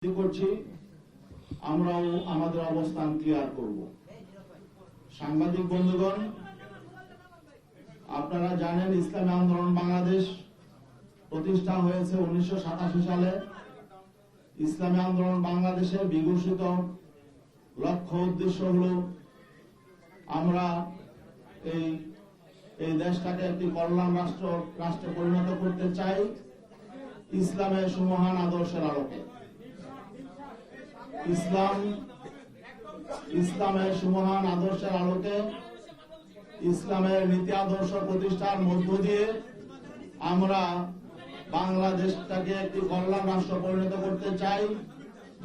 করছি আমরাও আমাদের অবস্থান ক্লিয়ার করব। সাংবাদিক বন্ধুগণ, আপনারা জানেন ইসলামী আন্দোলন বাংলাদেশ প্রতিষ্ঠা হয়েছে 1987 সালে। ইসলামী আন্দোলন বাংলাদেশের বিঘোষিত লক্ষ্য উদ্দেশ্য হল আমরা এই দেশটাকে একটি কল্যাণ রাষ্ট্রে পরিণত করতে চাই ইসলামের সুমহান আদর্শের আলোকে। ইসলামের সুমহান আদর্শের আলোকে ইসলামের নীতি আদর্শ প্রতিষ্ঠার মধ্য দিয়ে আমরা বাংলাদেশটাকে একটি কল্যাণ রাষ্ট্র পরিণত করতে চাই,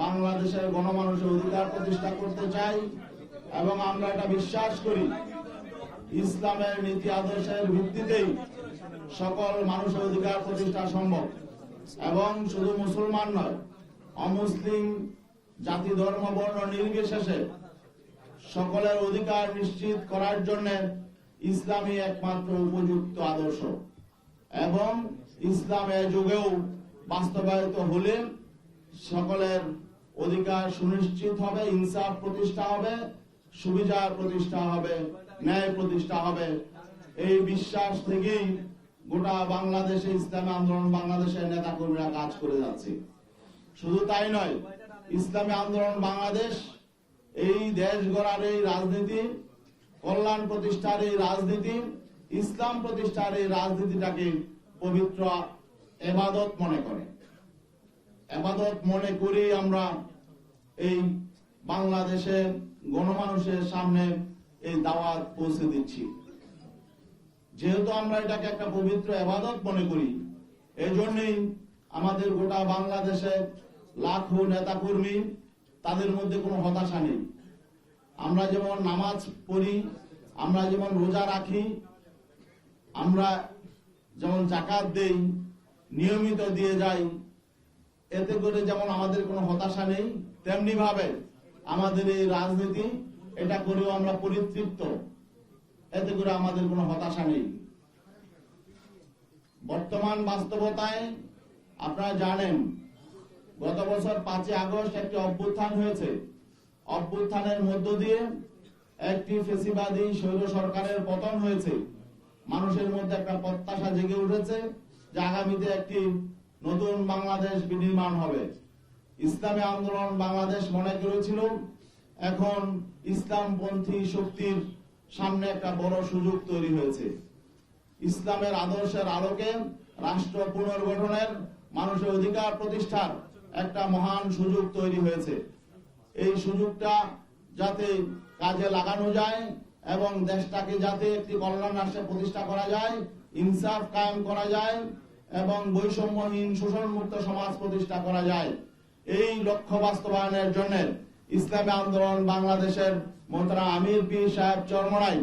বাংলাদেশের গণমানুষের অধিকার প্রতিষ্ঠা করতে চাই এবং আমরা এটা বিশ্বাস করি ইসলামের নীতি আদর্শের ভিত্তিতেই সকল মানুষের অধিকার প্রতিষ্ঠা সম্ভব। এবং শুধু মুসলমান নয়, অমুসলিম জাতি ধর্ম বর্ণ নির্বিশেষে সকলের অধিকার নিশ্চিত করার জন্য ইসলামই একমাত্র উপযুক্ত আদর্শ এবং ইসলামের যুগেও বাস্তবায়িত হলে সকলের অধিকার সুনিশ্চিত হবে, ইনসাফ প্রতিষ্ঠা হবে, সুবিচার প্রতিষ্ঠা হবে, ন্যায় প্রতিষ্ঠা হবে। এই বিশ্বাস থেকেই গোটা বাংলাদেশে ইসলামী আন্দোলন বাংলাদেশের নেতাকর্মীরা কাজ করে যাচ্ছে। শুধু তাই নয়, ইসলামী আন্দোলন বাংলাদেশ এই দেশ গড়ার এই রাজনীতি, কল্যাণ প্রতিষ্ঠার এই রাজনীতি, ইসলাম প্রতিষ্ঠার এই রাজনীতিটাকে পবিত্র ইবাদত মনে করে। ইবাদত মনে করি আমরা এই বাংলাদেশের গণমানুষের সামনে এই দাওয়াত পৌঁছে দিচ্ছি। যেহেতু আমরা এটাকে একটা পবিত্র ইবাদত মনে করি, এই জন্যই আমাদের গোটা বাংলাদেশে লাখো নেতাকর্মী, তাদের মধ্যে কোনো হতাশা নেই। আমরা যেমন নামাজ পড়ি, আমরা যেমন রোজা রাখি, আমরা যেমন যাকাত দেই, নিয়মিত দিয়ে যাই, এতে করে যেমন আমাদের কোনো হতাশা নেই, তেমনি ভাবে আমাদের এই রাজনীতি এটা করেও আমরা পরিতৃপ্ত, এতে করে আমাদের কোনো হতাশা নেই। বর্তমান বাস্তবতায় আপনারা জানেন গত বছর 5 আগস্ট একটি অভ্যুত্থান হয়েছে। অভ্যুত্থানের মধ্য দিয়ে একটি ফ্যাসিবাদী স্বৈর সরকারের পতন হয়েছে। মানুষের মধ্যে একটা প্রত্যাশা জেগে উঠেছে যে আগামীতে একটি নতুন বাংলাদেশ বিনির্মাণ হবে। ইসলামী আন্দোলন বাংলাদেশ মনে করেছিল এখন ইসলামপন্থী শক্তির সামনে একটা বড় সুযোগ তৈরি হয়েছে। ইসলামের আদর্শের আলোকে রাষ্ট্র পুনর্গঠনের, মানুষের অধিকার প্রতিষ্ঠার একটা মহান সুযোগ তৈরি হয়েছে। এই সুযোগটা যাতে কাজে লাগানো যায় এবং দেশটাকে যাতে একটি কল্যাণ রাষ্ট্রে প্রতিষ্ঠা করা যায়, ইনসাফ কায়েম করা যায় এবং বৈষম্যহীন শোষণমুক্ত সমাজ প্রতিষ্ঠা করা যায়, এই লক্ষ্য বাস্তবায়নের জন্য ইসলামী আন্দোলন বাংলাদেশের মোহতারাম আমির পীর সাহেব চরমনাই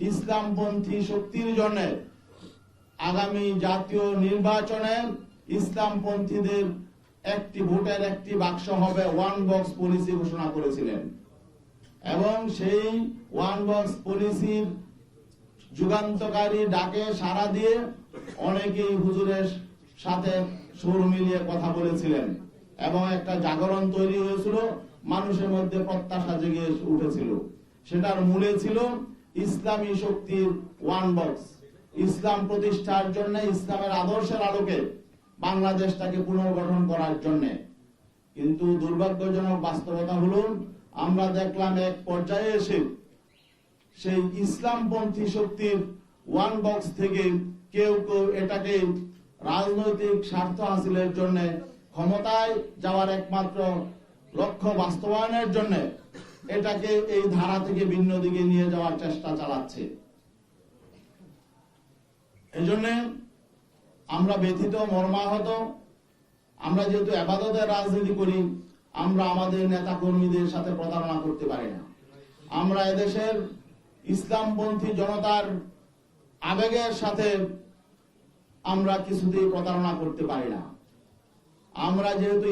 ইসলামপন্থী শক্তির জন্য আগামী জাতীয় নির্বাচনে ইসলামপন্থীদের একটি ভোটের একটি বাক্স হবে, ওয়ান বক্স পলিসি ঘোষণা করেছিলেন এবং সেই ওয়ান বক্স পলিসির যুগান্তকারী ডাকে সাড়া দিয়ে অনেকেই হুজুরের সাথে সুর মিলিয়ে কথা বলেছিলেন এবং একটা জাগরণ তৈরি হয়েছিল, মানুষের মধ্যে প্রত্যাশা জেগে উঠেছিল। সেটার মূলে ছিল ইসলামী শক্তির ওয়ান বক্স, ইসলাম প্রতিষ্ঠার জন্য, ইসলামের আদর্শের আলোকে বাংলাদেশটাকে পুনর্গঠন করার জন্য। কিন্তু দুর্ভাগ্যজনক বাস্তবতা হলো আমরা দেখলাম এক পর্যায়ে এসে সেই ইসলামপন্থী শক্তির ওয়ান বক্স থেকে কেউ কেউ এটাকে রাজনৈতিক স্বার্থ হাসিলের জন্য, ক্ষমতায় যাওয়ার একমাত্র লক্ষ্য বাস্তবায়নের জন্য এটাকে এই ধারা থেকে ভিন্ন দিকে নিয়ে যাওয়ার চেষ্টা চালাচ্ছে। এজন্য আমরা ব্যথিত, মর্মাহত। আমরা যেহেতু ইবাদতের রাজনীতি করি, আমরা আমাদের নেতা কর্মীদের সাথে প্রতারণা করতে পারি না। আমরা এদেশের ইসলামপন্থী জনতার আবেগের সাথে আমরা কিছুতেই প্রতারণা করতে পারি না। আমরা যেহেতু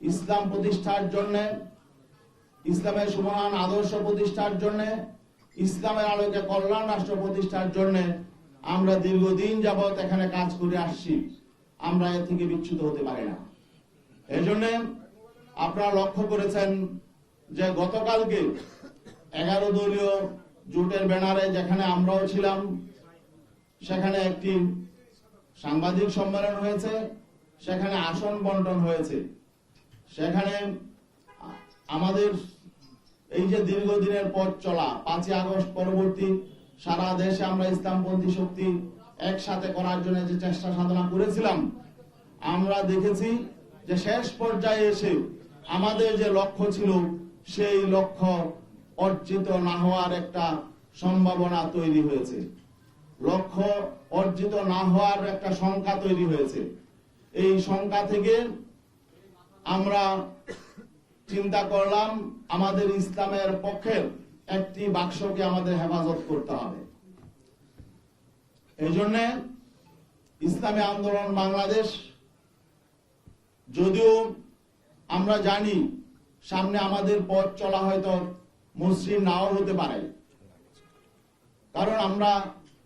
ইসলাম প্রতিষ্ঠার জন্য, ইসলামের সুমহান আদর্শ প্রতিষ্ঠার জন্য, ইসলামের আলোকে কল্যাণ রাষ্ট্র প্রতিষ্ঠার জন্য আমরা দীর্ঘদিন যাবৎ এখানে কাজ করে আসছি। আমরা এর থেকে বিচ্যুত হতে পারি না। এই জন্য আপনারা লক্ষ্য করেছেন যে গতকালকে 11 দলীয় জোটের ব্যানারে যেখানে আমরাও ছিলাম, সেখানে একটি সাংবাদিক সম্মেলন হয়েছে, সেখানে আসন বন্টন হয়েছে। সেখানে আমাদের এই যে দীর্ঘদিনের পথ চলা 5ই আগস্ট পরবর্তী সারা দেশে আমরা ইসলামপন্থী শক্তি একসাথে করার জন্য যে চেষ্টা সাধনা করেছিলাম, আমরা দেখেছি যে শেষ পর্যায়ে এসে আমাদের যে লক্ষ্য ছিল সেই লক্ষ্য অর্জিত না হওয়ার একটা সম্ভাবনা তৈরি হয়েছে, লক্ষ্য অর্জিত না হওয়ার একটা শঙ্কা তৈরি হয়েছে। এই শঙ্কা থেকে আমরা চিন্তা করলাম আমাদের ইসলামের পক্ষের একটি বাক্সকে আমাদের হেফাজত করতে হবে। এই জন্য ইসলামী আন্দোলন বাংলাদেশ, যদিও আমরা জানি সামনে আমাদের পথ চলা হয়তো মসৃণ নাও হতে পারে, কারণ আমরা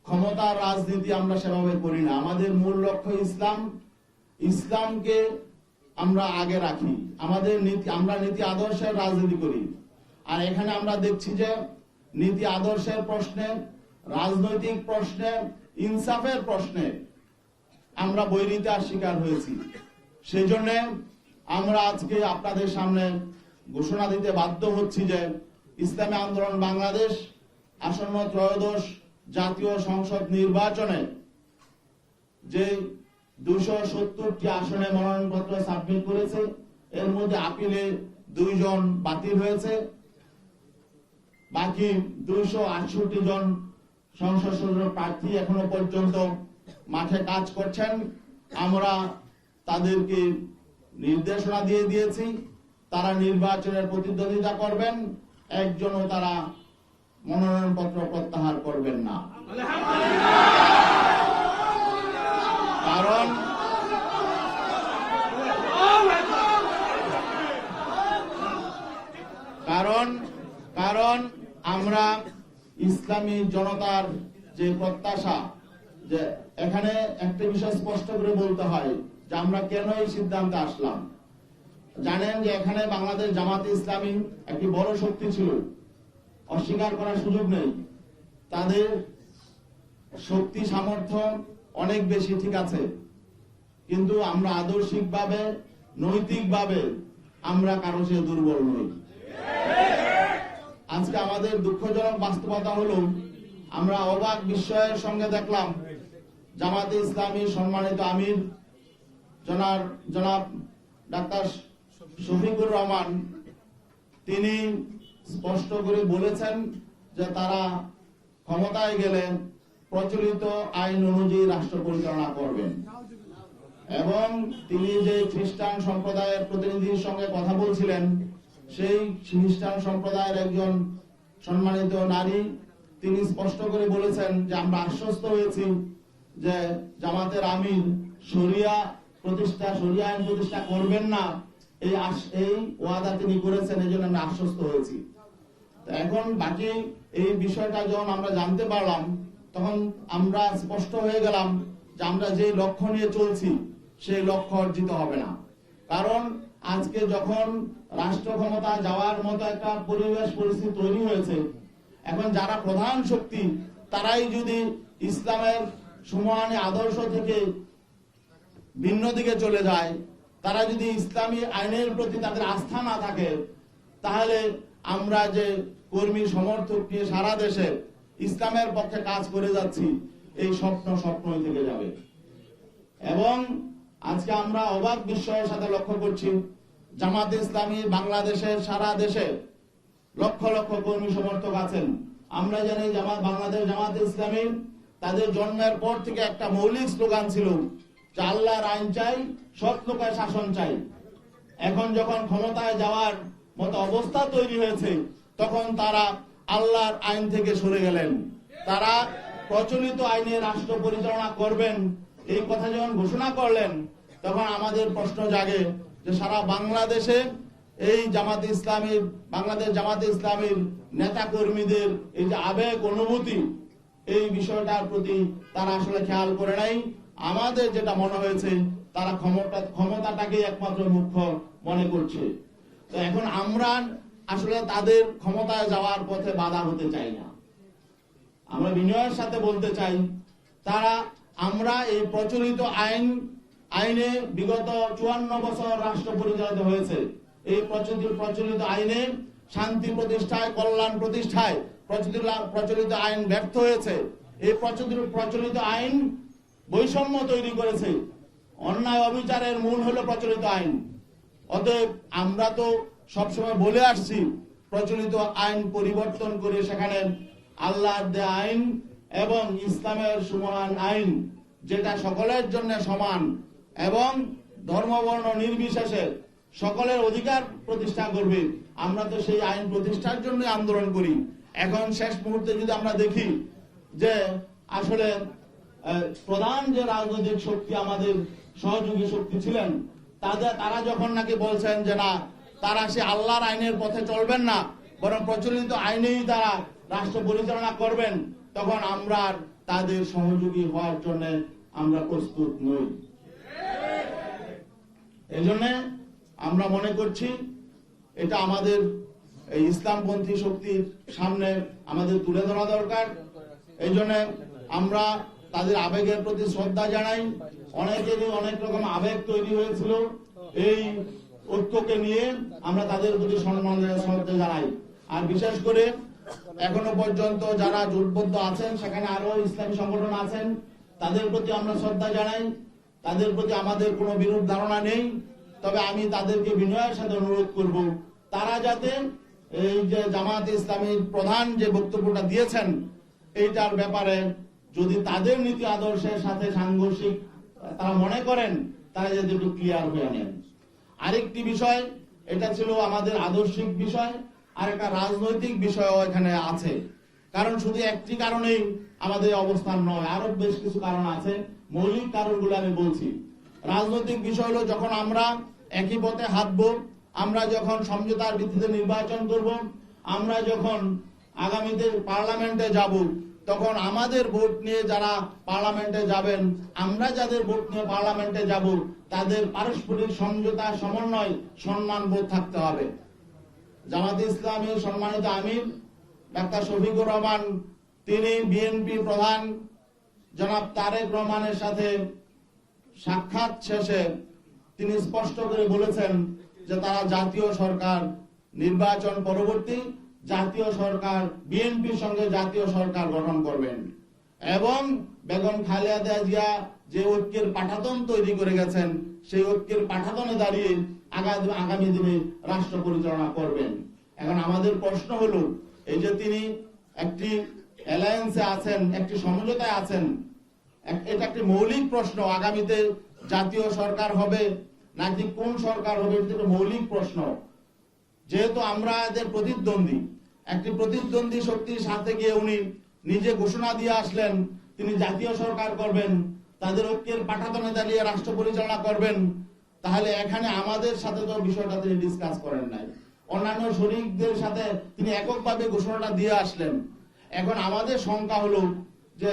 ক্ষমতার রাজনীতি আমরা সেভাবে করি না। আমাদের মূল লক্ষ্য ইসলাম, ইসলামকে আমরা আগে রাখি, আমাদের নীতি, আমরা নীতি আদর্শের রাজনীতি করি। আর এখানে আমরা দেখছি যে নীতি আদর্শের প্রশ্নে, রাজনৈতিক প্রশ্নে, ইনসাফের প্রশ্নে আমরা বৈরিতার শিকার হয়েছি। সেই জন্য আমরা আজকে আপনাদের সামনে ঘোষণা দিতে বাধ্য হচ্ছি যে ইসলামী আন্দোলন বাংলাদেশ আসন্ন ত্রয়োদশ জাতীয় সংসদ নির্বাচনে যে 270টি আসনে মনোনয়নপত্র সাবমিট করেছে, এর মধ্যে আপিলে 2 জন বাতিল হয়েছে, বাকি 268 জন সংসদ সদস্য প্রার্থী এখনো পর্যন্ত মাঠে কাজ করছেন। আমরা তাদেরকে নির্দেশনা দিয়ে দিয়েছি, তারা নির্বাচনের প্রতিদ্বন্দ্বিতা করবেন, একজনও তারা মনোনয়নপত্র প্রত্যাহার করবেন না। কারণ আমরা ইসলামী জনতার যে প্রত্যাশা, যে এখানে একটা বিষয় স্পষ্ট করে বলতে হয় যে আমরা কেন এই সিদ্ধান্তে আসলাম। জানেন যে এখানে বাংলাদেশ জামাতে ইসলামী একটি বড় শক্তি ছিল, অস্বীকার করার সুযোগ নেই। তাদের শক্তি সামর্থ্য অনেক বেশি, ঠিক আছে, কিন্তু আমরা আদর্শিকভাবে, নৈতিকভাবে আমরা কারো চেয়ে দুর্বল নই। আজকে আমাদের দুঃখজনক বাস্তবতা হলো, আমরা অবাক বিস্ময়ের সঙ্গে দেখলাম জামাতে ইসলামী সম্মানিত আমির জনাব ডাক্তার শফিকুর রহমান, তিনি স্পষ্ট করে বলেছেন যে তারা ক্ষমতায় গেলে প্রচলিত আইন অনুযায়ী রাষ্ট্র পরিচালনা করবেন। এবং তিনি যে খ্রিস্টান সম্প্রদায়ের প্রতিনিধির সঙ্গে কথা বলছিলেন, সেই খ্রিস্টান সম্প্রদায়ের একজন সম্মানিত নারী, তিনি স্পষ্ট করে বলেছেন যে আমরা আশ্বস্ত হয়েছি যে জামাতের আমির শরিয়া আইন প্রতিষ্ঠা করবেন না, এই ওয়াদা তিনি করেছেন, এই জন্য আমরা আশ্বস্ত হয়েছি। এখন বাকি এই বিষয়টা যখন আমরা জানতে পারলাম, তখন আমরা স্পষ্ট হয়ে গেলাম যে আমরা যে লক্ষ্য নিয়ে চলছি সেই লক্ষ্য অর্জিত হবে না। কারণ আজকে যখন রাষ্ট্র ক্ষমতা যাওয়ার মতো একটা পরিবেশ পরিস্থিতি তৈরি হয়েছে, এখন যারা প্রধান শক্তি তারাই যদি ইসলামের সমমানী আদর্শ থেকে ভিন্ন দিকে চলে যায়, তারা যদি ইসলামী আইনের প্রতি তাদের আস্থা না থাকে, তাহলে আমরা যে কর্মী সমর্থক নিয়ে সারা দেশে ইসলামের পক্ষে কাজ করে যাচ্ছি, এই স্বপ্নই থেকে যাবে। এবং আজকে আমরা অবাক বিস্ময়ের সাথে লক্ষ্য করছি, জামাতে ইসলামী বাংলাদেশের সারা দেশে লক্ষ লক্ষ কর্মী সমর্থক আছেন। আমরা জানি বাংলাদেশ জামাতে ইসলামী তাদের জন্মের পর থেকে একটা মৌলিক স্লোগান ছিল যে আল্লাহর আইন চাই, সৎ লোকের শাসন চাই। এখন যখন ক্ষমতায় যাওয়ার মতো অবস্থা তৈরি হয়েছে, তখন তারা আল্লাহর আইন থেকে সরে গেলেন। তারা প্রচলিত আইনে রাষ্ট্র পরিচালনা করবেন, এই কথা যখন ঘোষণা করলেন, তখন আমাদের প্রশ্ন জাগে যে সারা বাংলাদেশে এই বাংলাদেশ জামাতে ইসলামীর নেতা কর্মীদের এই যে আবেগ অনুভূতি, এই বিষয়টার প্রতি তারা আসলে খেয়াল করে নাই। আমাদের যেটা মনে হয়েছে তারা ক্ষমতাটাকে একমাত্র মুখ্য মনে করছে। তো এখন আমরা আসলে তাদের ক্ষমতায় যাওয়ার পথে বাধা হতে চাই না। আমরা বিনয়ের সাথে বলতে চাই, আমরা এই প্রচলিত আইনে বিগত 54 বছর রাষ্ট্র পরিচালিত হয়েছে। এই প্রচলিত আইনে শান্তি প্রতিষ্ঠায়, কল্যাণ প্রতিষ্ঠায় প্রচলিত আইন ব্যর্থ হয়েছে। এই প্রচলিত আইন বৈষম্য তৈরি করেছে। অন্যায় অবিচারের মূল হলো প্রচলিত আইন। অতএব আমরা তো সবসময় বলে আসছি, প্রচলিত আইন পরিবর্তন করে সেখানে আল্লাহর দেয়া আইন এবং ইসলামের সমান আইন, যেটা সকলের জন্য সমান এবং ধর্মবর্ণ নির্বিশেষে সকলের অধিকার প্রতিষ্ঠা করবে, আমরা তো সেই আইন প্রতিষ্ঠার জন্য আন্দোলন করি। এখন শেষ মুহূর্তে যদি আমরা দেখি যে আসলে প্রধান যে রাজনৈতিক শক্তি, আমাদের সহযোগী শক্তি ছিলেন, তারা যখন নাকি বলছেন যে না, তারা সে আল্লাহর আইনের পথে চলবেন না, বরং প্রচলিত আইনেই তারা রাষ্ট্র পরিচালনা করবেন, তখন আমরা তাদের সহযোগী হওয়ার জন্য আমরা প্রস্তুত নই। এই জন্য আমরা মনে করছি এটা আমাদের এই ইসলামপন্থী শক্তির সামনে আমাদের তুলে ধরা দরকার। এই জন্য আমরা তাদের আবেগের প্রতি শ্রদ্ধা জানাই। অনেকেরই অনেক রকম আবেগ তৈরি হয়েছিল, এই ঐক্যকে নিয়ে আমরা তাদের প্রতি সম্মান শ্রদ্ধা জানাই। আর বিশেষ করে এখনো পর্যন্ত যারা জোটবদ্ধ আছেন, সেখানে আরো ইসলামী সংগঠন আছেন, তাদের প্রতি আমরা শ্রদ্ধা জানাই। তাদের প্রতি আমাদের কোনো বিরূপ ধারণা নেই। তবে আমি তাদেরকে বিনয়ের সাথে অনুরোধ করব, তারা যাতে এই যে জামায়াতে ইসলামীর প্রধান যে বক্তব্যটা দিয়েছেন, এইটার ব্যাপারে যদি তাদের নীতি আদর্শের সাথে সাংঘর্ষিক তারা মনে করেন, তারা যাতে একটু ক্লিয়ার হয়ে নেন। আরেকটি বিষয়, এটা ছিল আমাদের আদর্শিক বিষয়, আর একটা রাজনৈতিক বিষয়ও এখানে আছে। কারণ শুধু একটি কারণেই আমাদের অবস্থান নয়, আরো বেশ কিছু কারণ আছে। মৌলিক কারণগুলো আমি বলছি। রাজনৈতিক বিষয় হলো, যখন আমরা একই পথে হাঁটবো, আমরা যখন সমঝোতার ভিত্তিতে নির্বাচন করব, আমরা যখন আগামীতে পার্লামেন্টে যাব, তখন আমাদের ভোট নিয়ে যারা পার্লামেন্টে যাবেন, আমরা যাদের ভোট নিয়ে পার্লামেন্টে যাব, তাদের পারস্পরিক সমঝোতা, সমন্বয়, সম্মান বোধ থাকতে হবে। জামায়াতে ইসলামীর সম্মানিত আমির ডাক্তার শফিকুর রহমান, তিনি বিএনপি প্রধান জনাব তারেক রহমানের সাথে সাক্ষাৎ শেষে তিনি স্পষ্ট করে বলেছেন যে তারা জাতীয় সরকার, নির্বাচন পরবর্তী জাতীয় সরকার, বিএনপির সঙ্গে জাতীয় সরকার গঠন করবেন এবং বেগম খালেদা জিয়া যে ঐক্যের পাঠাতন তৈরি করে গেছেন, সেই ঐক্যের পাঠাতনে দাঁড়িয়ে আগামী দিনে রাষ্ট্র পরিচালনা করবেন। এখন আমাদের প্রশ্ন হলো, এই যে তিনি একটি অ্যালায়েন্সে আছেন, একটি সমঝোতায় আছেন, এটা একটি মৌলিক প্রশ্ন, আগামীতে জাতীয় সরকার হবে নাকি কোন সরকার হবে, এটা একটা মৌলিক প্রশ্ন। যেহেতু আমরা এদের প্রতিদ্বন্দ্বী, একটি প্রতিদ্বন্দ্বী শক্তির সাথে গিয়ে উনি নিজে ঘোষণা দিয়ে আসলেন তিনি জাতীয় সরকার করবেন, তাদের ঐক্যের পাঠাতনে দাঁড়িয়ে রাষ্ট্র পরিচালনা করবেন, তাহলে এখানে আমাদের সাথে তো বিষয়টা তিনি ডিসকাস করেন নাই, অন্যান্য শরীকদের সাথে তিনি এককভাবে ঘোষণাটা দিয়ে আসলেন। এখন আমাদের শঙ্কা হলো যে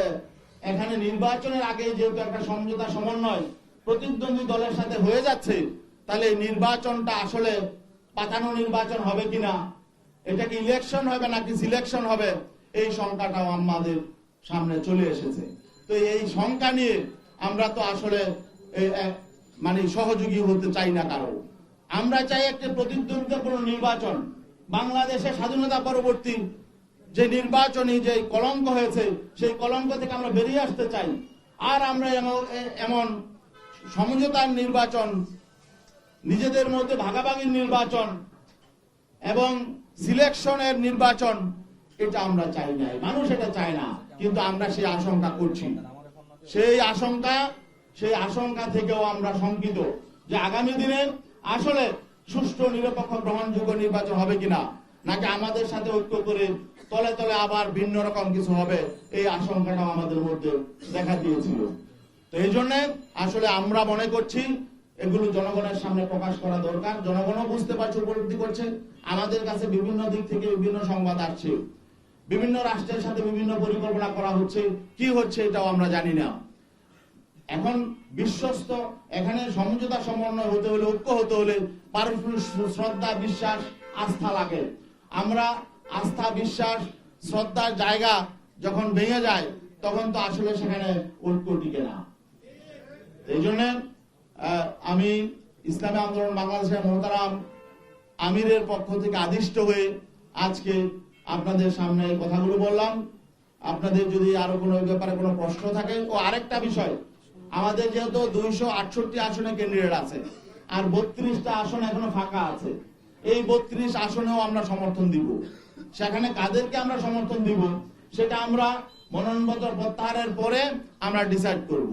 এখানে নির্বাচনের আগে যেহেতু একটা সমঝোতা, সমন্বয় প্রতিদ্বন্দ্বী দলের সাথে হয়ে যাচ্ছে, তাহলে নির্বাচনটা আসলে পাতানো নির্বাচন হবে কিনা, এটা কি ইলেকশন হবে নাকি সিলেকশন হবে, এই শঙ্কাটাও আমাদের সামনে চলে এসেছে। তো এই শঙ্কা নিয়ে আমরা তো আসলে মানে সহযোগী হতে চাই না কারো। আমরা চাই একটা প্রতিদ্বন্দ্বিতাপূর্ণ নির্বাচন। বাংলাদেশে স্বাধীনতা পরবর্তী যে নির্বাচনী যে কলঙ্ক হয়েছে, সেই কলঙ্ক থেকে আমরা বেরিয়ে আসতে চাই। আর আমরা এমন সমঝোতার নির্বাচন, নিজেদের মধ্যে ভাগাভাগির নির্বাচন এবং সিলেকশনের নির্বাচন, এটা আমরা চাই না, মানুষ এটা চায় না, কিন্তু আমরা সেই আশঙ্কা করছি। সেই আশঙ্কা থেকেও আমরা শঙ্কিত যে আগামী দিনে আসলে সুষ্ঠু, নিরপেক্ষ, গ্রহণযোগ্য নির্বাচন হবে কিনা, নাকি আমাদের সাথে ঐক্য করে তলে তলে আবার ভিন্ন রকম কিছু হবে, এই আশঙ্কাটাও আমাদের মধ্যে দেখা দিয়েছিল। তো এই জন্য আসলে আমরা মনে করছি এগুলো জনগণের সামনে প্রকাশ করা দরকার। জনগণও বুঝতে পারছে, উপলব্ধি করছে। আমাদের কাছে বিভিন্ন দিক থেকে বিভিন্ন সংবাদ আসছে, বিভিন্ন রাষ্ট্রের সাথে বিভিন্ন পরিকল্পনা করা হচ্ছে, কি হচ্ছে এটাও আমরা জানি না। এখন বিশ্বস্ত, এখানে সমঝোতা সমন্বয় হতে হলে, ঐক্য হতে হলে পারস্পরিক শ্রদ্ধা, বিশ্বাস, আস্থা লাগে। আমরা আস্থা, বিশ্বাস, শ্রদ্ধার জায়গা যখন ভেঙে যায় তখন তো আসলে সেখানে ঐক্য টিকে না। এই জন্য আমি ইসলামী আন্দোলন বাংলাদেশের মোহতারাম আমিরের পক্ষ থেকে আদিষ্ট হয়ে আজকে আপনাদের সামনে এই কথাগুলো বললাম। আপনাদের যদি আরো কোনো ব্যাপারে কোনো প্রশ্ন থাকে। ও আরেকটা বিষয়, আমাদের যেহেতু 268 আসনে ক্যান্ডিডেট আছে আর 32টা আসন এখনো ফাঁকা আছে, এই 32 আসনেও আমরা সমর্থন দিব। সেখানে কাদেরকে আমরা সমর্থন দিব সেটা আমরা মনোনয়নপত্র প্রত্যাহারের পরে আমরা ডিসাইড করব।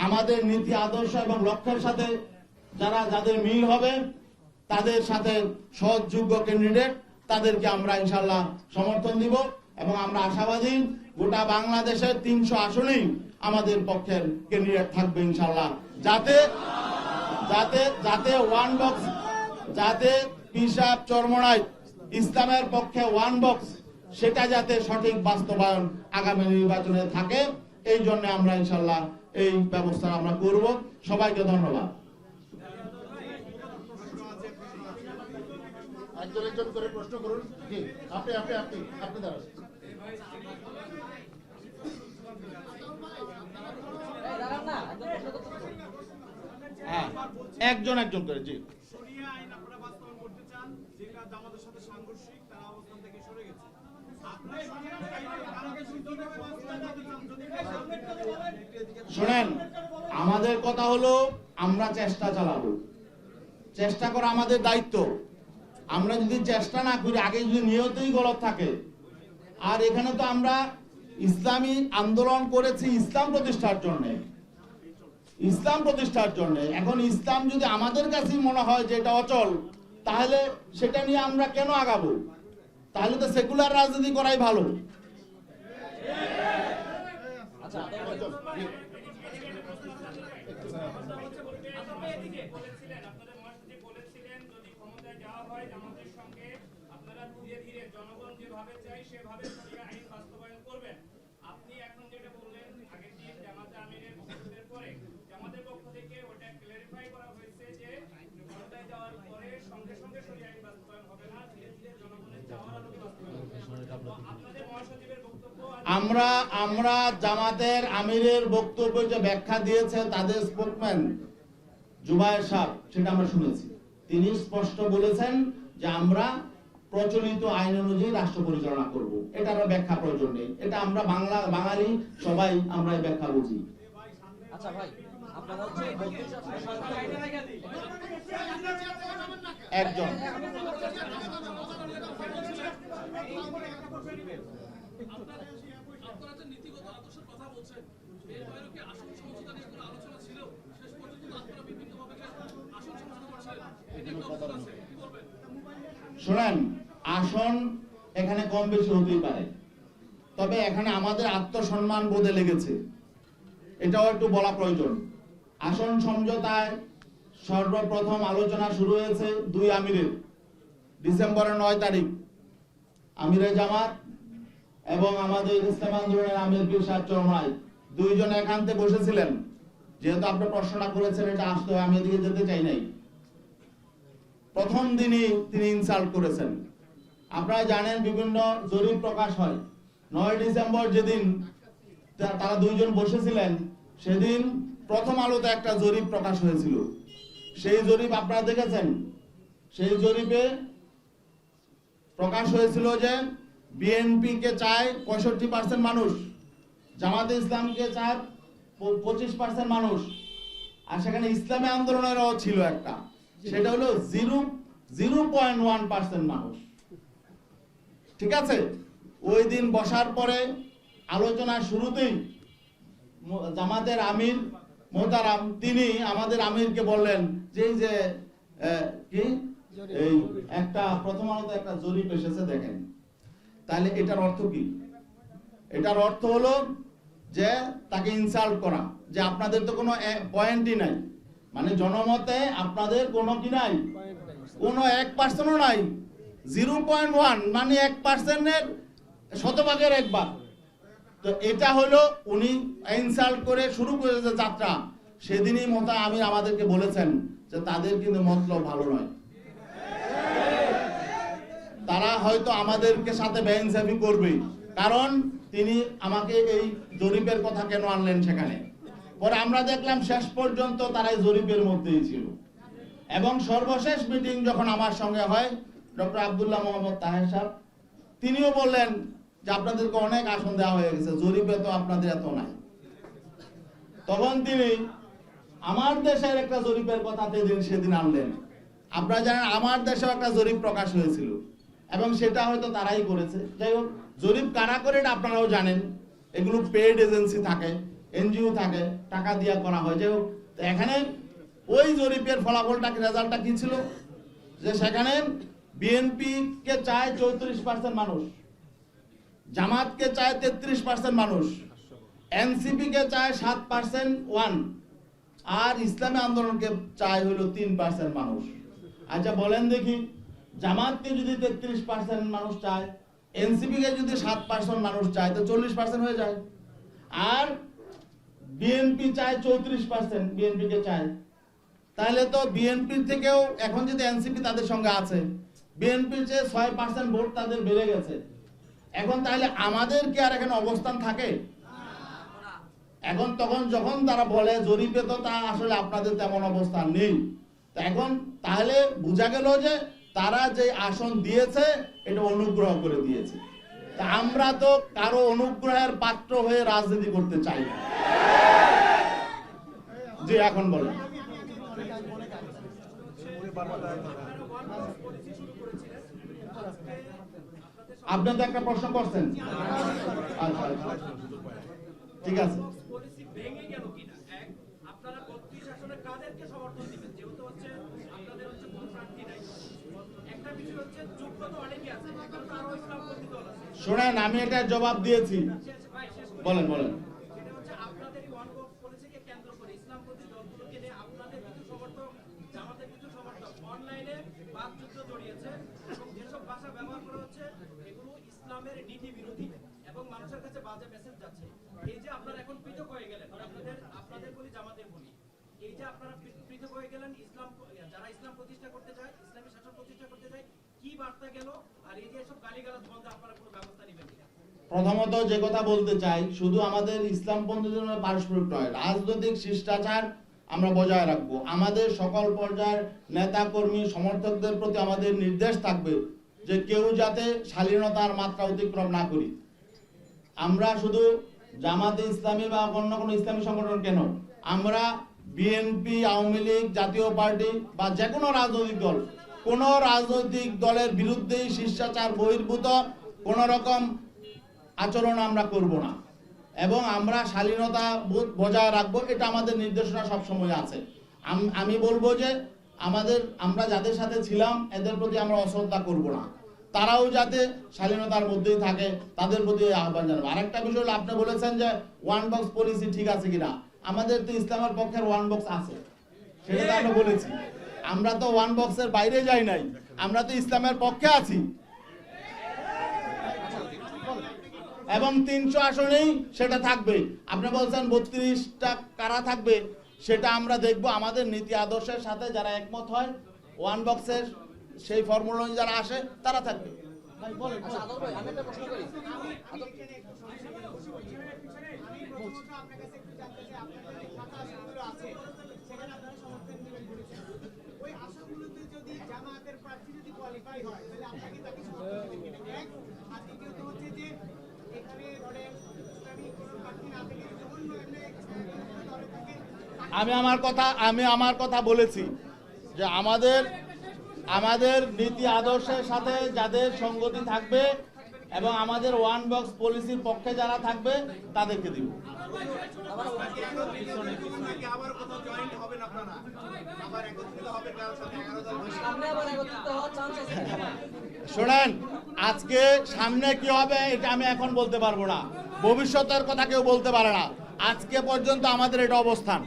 আমাদের নীতি, আদর্শ এবং লক্ষ্যের সাথে যাদের মিল হবে তাদের সাথে সহযোগ্য ক্যান্ডিডেট তাদেরকে আমরা ইনশাল্লাহ সমর্থন দিব। এবং আমরা আশাবাদী গোটা বাংলাদেশের 300 আসনেই আমাদের পক্ষের ক্যান্ডিডেট থাকবে ইনশাল্লাহ, যাতে ওয়ান বক্স, যাতে পিসাব চরমনাই ইসলামের পক্ষে ওয়ান বক্স, সেটা যাতে সঠিক বাস্তবায়ন আগামী নির্বাচনে থাকে। এই জন্য আমরা ইনশাল্লাহ এই ব্যবস্থা আমরা করব। সবাইকে ধন্যবাদ। একজন করে প্রশ্ন করুন। জি, আপনি দাঁড়ান। হ্যাঁ, একজন করে। জি, শরিয়া আইন আপনারা বাস্তবায়ন করতে চান, যেটা জামাতের সাথে সাংঘর্ষিক, তারা অবস্থান থেকে সরে গেছে। শোনেন, আমাদের কথা হলো আমরা চেষ্টা চালাবো, চেষ্টা করা আমাদের দায়িত্ব। আমরা যদি চেষ্টা না করি, আগে যদি নিয়তই গলত থাকে, আর এখানে তো আমরা ইসলামী আন্দোলন করেছি ইসলাম প্রতিষ্ঠার জন্য। এখন ইসলাম যদি আমাদের কাছে মনে হয় যে এটা অচল, তাহলে সেটা নিয়ে আমরা কেন আগাবো? তাহলে তো সেকুলার রাজনীতি করাই ভালো। আমরা জামাতের আমিরের বক্তব্য যে ব্যাখ্যা দিয়েছে তাদের স্পোকম্যান জুবায়ের সাহেব, সেটা আমরা শুনেছি। তিনি স্পষ্ট বলেছেন যে আমরা প্রচলিত আইন অনুযায়ী রাষ্ট্র পরিচালনা করব। এটার ব্যাখ্যা প্রয়োজন নেই। এটা আমরা বাঙালি সবাই আমরা এই ব্যাখ্যা বুঝি। আচ্ছা ভাই, আপনারা হচ্ছে একজন শোনেন, আসন এখানে কম বেশি হতেই পারে, তবে এখানে আমাদের আত্মসম্মান বোধে লেগেছে, এটাও একটু বলা প্রয়োজন। আসন সমঝোতায় সর্বপ্রথম আলোচনা শুরু হয়েছে 2 আমিরের, ডিসেম্বরের 9 তারিখ আমিরে জামাত এবং আমাদের ইসলাম আন্দোলনের আমির পীর সাহেব চরমনাই দুইজন একান্তে বসেছিলেন। যেহেতু আপনি প্রশ্নটা করেছেন, এটা আসতে হয়, আমি এদিকে যেতে চাই নাই। প্রথম দিনই তিনি ইনসাল্ট করেছেন। আপনারা জানেন বিভিন্ন জরিপ প্রকাশ হয়। 9 ডিসেম্বর যেদিন তারা দুইজন বসেছিলেন, সেদিন প্রথম আলোতে একটা জরিপ প্রকাশ হয়েছিল। সেই জরিপ আপনারা দেখেছেন। সেই জরিপে প্রকাশ হয়েছিল যে বিএনপি কে চায় 65% মানুষ, জামাতে ইসলামকে চায় 25% মানুষ, আর সেখানে ইসলামী আন্দোলনেরও ছিল একটা, সেটা হলো 0.1% মানুষ। ঠিক আছে, ওই দিন বসার পরে আলোচনার শুরুতেই জামাতের আমির মোহতারাম তিনি আমাদের আমিরকে বললেন যে এই যে এই একটা প্রথম আলোতে একটা জরিপ এসেছে দেখেন। তাহলে এটার অর্থ কি? এটার অর্থ হলো যে তাকে ইনসাল্ট করা, যে আপনাদের তো কোনো পয়েন্টই নাই, মানে জনমতে আপনাদের কোনো কি নাই, কোনো 1%ও নাই। 0.1 মানে 1%-এর শতভাগের 1 ভাগ। তো এটা হলো উনি ইনসাল্ট করে শুরু করেছে যাত্রা সেদিনই মোতা আমির আমাদেরকে বলেছেন যে তাদের কিন্তু মতলব ভালো নয়, তারা হয়তো আমাদেরকে সাথে বেইনসাফি করবে। কারণ তিনি আমাকে এই জরিপের কথা কেন আনলেন সেখানে, পরে আমরা দেখলাম শেষ পর্যন্ত তারা এই জরিপের মধ্যেই ছিল। এবং সর্বশেষ মিটিং যখন আমার সঙ্গে হয়, ডক্টর আব্দুল্লাহ মোহাম্মদ তাহের সাহেব তিনিও বললেন যে আপনাদেরকে অনেক আসন দেওয়া হয়ে গেছে, জরিপে তো আপনাদের এত নাই। তখন তিনি আমার দেশের একটা জরিপের কথা সেদিন আনলেন। আপনারা জানেন আমার দেশেও একটা জরিপ প্রকাশ হয়েছিল এবং সেটা হয়তো তারাই করেছে। যাই হোক, জরিপ কারা করে এটা আপনারাও জানেন, এগুলো পেড এজেন্সি থাকে, এনজিও থাকে, টাকা দিয়ে করা হয়। যাই হোক, তো এখানে ওই জরিপের ফলাফলটা রেজাল্টটা কি ছিল, যে সেখানে বিএনপি কে চায় 34% মানুষ, জামাতকে চায় 33% মানুষ, এনসিপি কে চায় 7% আর ইসলামী আন্দোলনকে চায় হলো 3% মানুষ। আচ্ছা বলেন দেখি, জামাতকে যদি 33% মানুষ চায়, এনসিপি কে যদি 7% মানুষ চায়, তো 40% হয়ে যায়। আর বিএনপি চায় 34%, বিএনপি কে চায়, তাহলে তো বিএনপির থেকেও এখন যদি এনসিপি তাদের সঙ্গে আছে, বিএনপির চেয়ে 6% ভোট তাদের বেড়ে গেছে। এখন তাহলে আমাদের কি আর এখানে অবস্থান থাকে? এখন তখন যখন তারা বলে জরিপে তো তা আসলে আপনাদের তেমন অবস্থান নেই, এখন তাহলে বোঝা গেল যে তারা যে আসন দিয়েছে এটা অনুগ্রহ করে দিয়েছে। তা আমরা তো কারো অনুগ্রহের পাত্র হয়ে রাজনীতি করতে চাই না। জি, এখন বলেন। আপনি তো একটা প্রশ্ন করছেন, আচ্ছা ঠিক আছে। ভেঙে গেল কিনা, এক আপনারা 32 আসনে কাদেরকে সমর্থন দিবেন, যেহেতু হচ্ছে আপনাদের হচ্ছে কোনো প্রার্থী নাই। একটা বিষয় হচ্ছে যোগ্যতা অনেকে আছে, এখানে তো আরো ইসলামপন্থী দল আছে। শোনেন, আমি এটা জবাব দিয়েছি, বলেন বলেন। সেটা হচ্ছে আপনাদের ওয়ান বক্স পলিসিকে কেন্দ্র করে ইসলামপন্থী দলগুলোকে নিয়ে আপনাদের কিছু সমর্থক, জামাতের কিছু সমর্থক অনলাইনে বাকযুদ্ধ জড়িয়েছে এবং যেসব ভাষা ব্যবহার করা হচ্ছে এগুলো ইসলামের নীতি বিরোধী এবং মানুষের কাছে বাজে মেসেজ যাচ্ছে। এই যে আপনারা এখন পৃথক হয়ে গেলেন, আপনাদের বলি, জামাতের বলি, এই যে আপনারা পৃথক হয়ে গেলেন, ইসলাম যারা ইসলাম প্রতিষ্ঠা করতে চায়, ইসলামী শাসন প্রতিষ্ঠা করতে চায়, কি বার্তা গেল? আর এই যে সব গালিগালাজ বন্ধে আপনারা কোনো ব্যবস্থা নেবেন কিনা? প্রথমত যে কথা বলতে চাই, শুধু আমাদের ইসলামপন্থীদের জন্য পারস্পরিক নয়, রাজনৈতিক শিষ্টাচার আমরা বজায় রাখবো। আমাদের সকল পর্যায়ের নেতা কর্মী সমর্থকদের প্রতি আমাদের নির্দেশ থাকবে যে কেউ যাতে শালীনতার মাত্রা অতিক্রম না করি। আমরা শুধু জামাতে ইসলামী বা অন্য কোনো ইসলামী সংগঠন কেন, আমরা বিএনপি, আওয়ামী লীগ, জাতীয় পার্টি বা যে কোনো রাজনৈতিক দল, কোন রাজনৈতিক দলের বিরুদ্ধেই শিষ্টাচার বহির্ভূত কোন রকম আচরণ আমরা করব না এবং আমরা শালীনতা বোধ বজায় রাখবো। এটা আমাদের নির্দেশনা সবসময় আছে। আমি বলবো যে আমরা যাদের সাথে ছিলাম এদের প্রতি আমরা অশ্রদ্ধা করব না, তারাও যাতে শালীনতার মধ্যেই থাকে, তাদের প্রতি আহ্বান জানাবো। আরেকটা বিষয় হলো, আপনি বলেছেন যে ওয়ান বক্স পলিসি ঠিক আছে কিনা। আমাদের তো ইসলামের পক্ষের ওয়ান বক্স আছে, সেটা তো আমরা বলেছি। আমরা তো ওয়ান বক্সের বাইরে যাই নাই, আমরা তো ইসলামের পক্ষে আছি এবং 300 আসনেই সেটা থাকবে। আপনি বলছেন 32টা কারা থাকবে, সেটা আমরা দেখব। আমাদের নীতি আদর্শের সাথে যারা একমত হয়, ওয়ান বক্সের সেই ফর্মুলা অনুযায়ী যারা আসে তারা থাকবে। আচ্ছা আদল ভাই, আমি একটা প্রশ্ন করি। আমি আমার কথা বলেছি যে আমাদের নীতি আদর্শের সাথে যাদের সঙ্গতি থাকবে এবং আমাদের ওয়ান বক্স পলিসির পক্ষে যারা থাকবে তাদেরকে দিব। শোনেন, আজকে সামনে কি হবে এটা আমি এখন বলতে পারবো না, ভবিষ্যতের কথা কেউ বলতে পারে না। আজকে পর্যন্ত আমাদের এটা অবস্থান।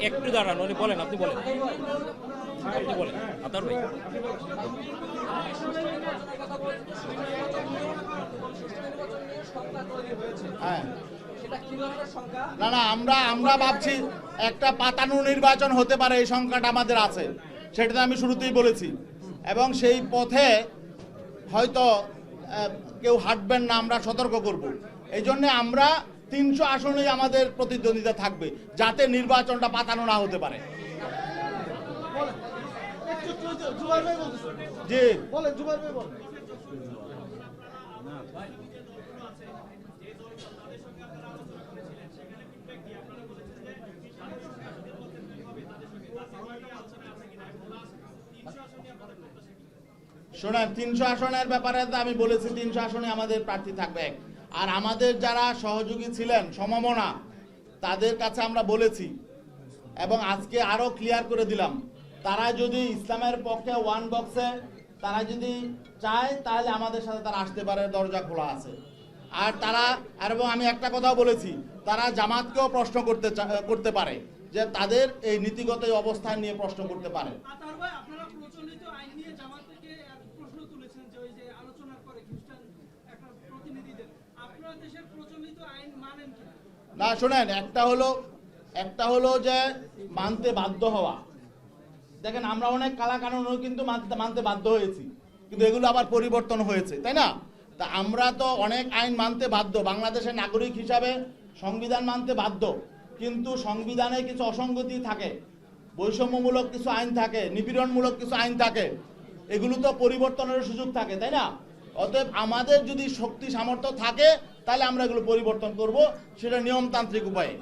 একটু দাঁড়ান, উনি বলেন, আপনি বলেন, আপনি বলেন আতাউর ভাই। হ্যাঁ সেটা কি ধরনের সংখ্যা? না আমরা ভাবছি একটা পাতানো নির্বাচন হতে পারে, এই সংখ্যাটা আমাদের আছে, সেটা তো আমি শুরুতেই বলেছি। এবং সেই পথে হয়তো কেউ হাঁটবেন না, আমরা সতর্ক করব। এই জন্য আমরা 300 আসনেই আমাদের প্রতিদ্বন্দ্বিতা থাকবে, যাতে নির্বাচনটা পাতানো না হতে পারে। জুবাইর ভাই বলতেছে। জি বলেন জুবাইর ভাই বলেন। শোনেন, 300 আসনের ব্যাপারে তো আমি বলেছি 300 আসনে আমাদের প্রার্থী থাকবে এক। আর আমাদের যারা সহযোগী ছিলেন সমমনা, তাদের কাছে আমরা বলেছি এবং আজকে আরো ক্লিয়ার করে দিলাম, তারা যদি ইসলামের পক্ষে ওয়ান বক্সে তারা যদি চায় তাহলে আমাদের সাথে তারা আসতে পারে, দরজা খোলা আছে। আর তারা এবং আমি একটা কথাও বলেছি, তারা জামাতকেও প্রশ্ন করতে পারে, যে তাদের এই নীতিগত এই অবস্থান নিয়ে প্রশ্ন করতে পারে। আতাউর ভাই, আপনারা প্রচলিত আইন নিয়ে জামাত থেকে এক প্রশ্ন তুলেছেন যে ওই যে আলোচনা করে খ্রিস্টান একটা প্রতিনিধিদের, আপনারা দেশের প্রচলিত আইন মানেন কিনা? না শোনেন, একটা হলো যে মানতে বাধ্য হওয়া। দেখেন, আমরা অনেক কালা কানুনও কিন্তু মানতে বাধ্য হয়েছি, কিন্তু এগুলো আবার পরিবর্তন হয়েছে, তাই না? তা আমরা তো অনেক আইন মানতে বাধ্য, বাংলাদেশের নাগরিক হিসাবে সংবিধান মানতে বাধ্য, কিন্তু সংবিধানে কিছু অসঙ্গতি থাকে, বৈষম্যমূলক কিছু আইন থাকে, নিপীড়নমূলক কিছু আইন থাকে, এগুলো তো পরিবর্তনের সুযোগ থাকে, তাই না? অতএব আমাদের যদি শক্তি সামর্থ্য থাকে তাহলে আমরা এগুলো পরিবর্তন করব, সেটা নিয়মতান্ত্রিক উপায়ে।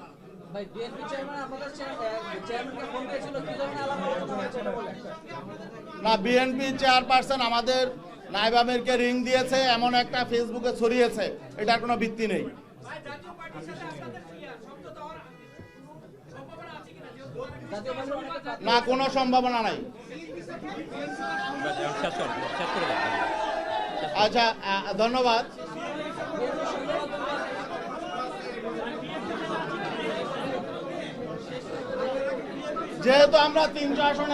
ভাই বিএনপি চেয়ারম্যান আপনাদের চেয়ারম্যানকে ফোন দিয়েছিল, কি ধরনের আলাপ আলোচনা হয়েছে এটা বলেন। না, বিএনপি চেয়ারপারসন আমাদের নায়েব আমিরকে রিং দিয়েছে এমন একটা ফেসবুকে ছড়িয়েছে, এটার কোনো ভিত্তি নেই। ভাই, জাতীয় পার্টির সাথে আপনাদের শব্দ দেওয়ার সম্ভাবনা আছে কিনা? যেহেতু জাতীয় পার্টির অনেকে না, কোনো সম্ভাবনা নাই। শেষ করে দেন। আচ্ছা, ধন্যবাদ। যেহেতু আমরা 300 আসনে